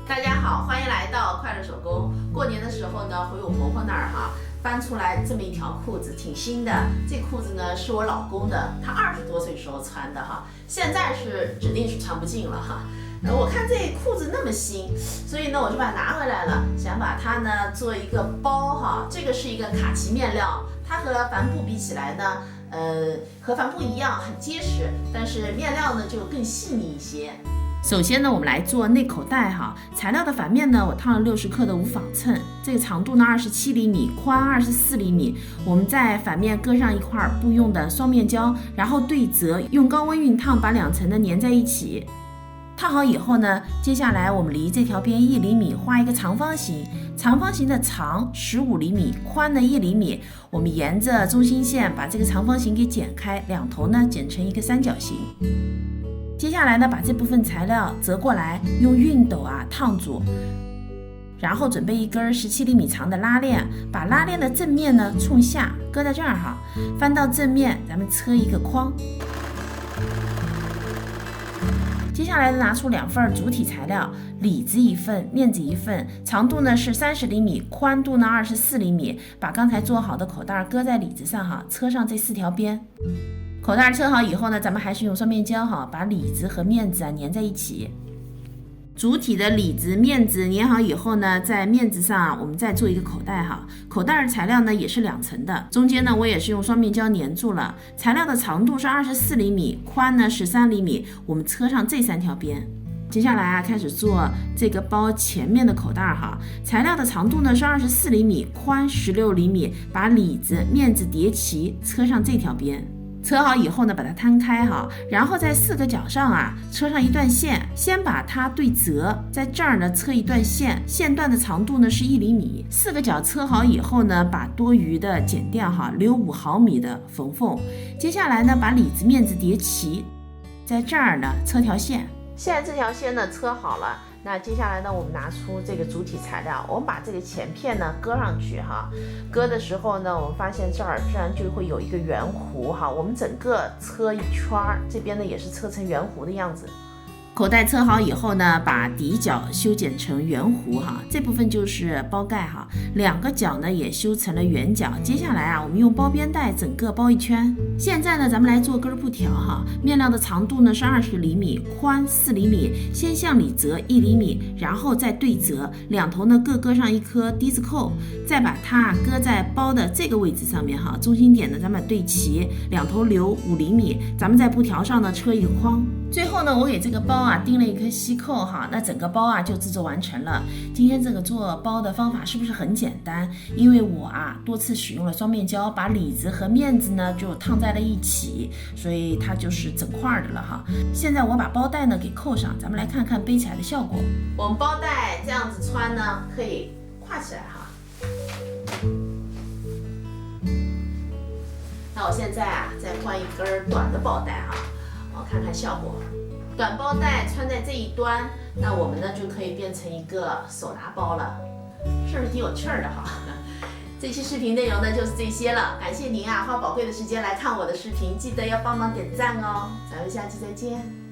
大家好，欢迎来到快乐手工。过年的时候呢，回我婆婆那儿搬出来这么一条裤子，挺新的。这裤子呢是我老公的，他20多岁时候穿的现在是指定是穿不进了我看这裤子那么新，所以呢我就把它拿回来了，想把它呢做一个包这个是一个卡其面料，它和帆布比起来呢，和帆布一样很结实，但是面料呢就更细腻一些。首先呢，我们来做内口袋材料的反面呢，我烫了60克的无纺衬，这个长度呢27厘米，宽24厘米。我们在反面搁上一块布用的双面胶，然后对折，用高温熨烫把2层的粘在一起。烫好以后呢，接下来我们离这条边1厘米画一个长方形，长方形的长15厘米，宽的1厘米。我们沿着中心线把这个长方形给剪开，两头呢剪成一个三角形。接下来呢，把这部分材料折过来，用熨斗烫住，然后准备一根17厘米长的拉链，把拉链的正面呢冲下，搁在这儿翻到正面，咱们车一个框。接下来拿出2份主体材料，里子1份，面子1份，长度呢是30厘米，宽度呢24厘米。把刚才做好的口袋搁在里子上车上这4条边。口袋车好以后呢，咱们还是用双面胶把里子和面子粘在一起。主体的里子、面子粘好以后呢，在面子上我们再做一个口袋口袋的材料呢也是2层的，中间呢我也是用双面胶粘住了。材料的长度是24厘米，宽呢13厘米，我们车上这3条边。接下来开始做这个包前面的口袋材料的长度呢是24厘米，宽16厘米，把里子、面子叠齐，车上这条边。车好以后呢，把它摊开然后在4个角上车上一段线，先把它对折，在这儿呢车一段线，线段的长度呢是1厘米。4个角车好以后呢，把多余的剪掉留5毫米的缝缝。接下来呢，把里子、面子叠齐，在这儿呢车条线。现在这条线呢车好了，那接下来呢，我们拿出这个主体材料，我们把这个前片呢搁上去搁的时候呢，我们发现这儿自然就会有一个圆弧我们整个车一圈，这边呢也是车成圆弧的样子。口袋车好以后呢，把底角修剪成圆弧这部分就是包盖2个角呢也修成了圆角。接下来我们用包边带整个包一圈。现在呢，咱们来做根布条面料的长度呢是20厘米，宽4厘米，先向里折1厘米，然后再对折，两头呢各搁上一颗低字扣，再把它搁在包的这个位置上面中心点呢咱们对齐，两头留5厘米，咱们在布条上呢车一个框。最后呢，我给这个包钉了一颗锡扣那整个包就制作完成了。今天这个做包的方法是不是很简单？因为我多次使用了双面胶，把里子和面子呢就烫在了一起，所以它就是整块的了现在我把包带呢给扣上，咱们来看看背起来的效果。我们包带这样子穿呢，可以挎起来那我现在再换一根短的包带我看看效果。短包带穿在这一端，那我们呢就可以变成一个手拿包了，是不是挺有趣的这期视频内容呢就是这些了，感谢您花宝贵的时间来看我的视频，记得要帮忙点赞哦。咱们下期再见。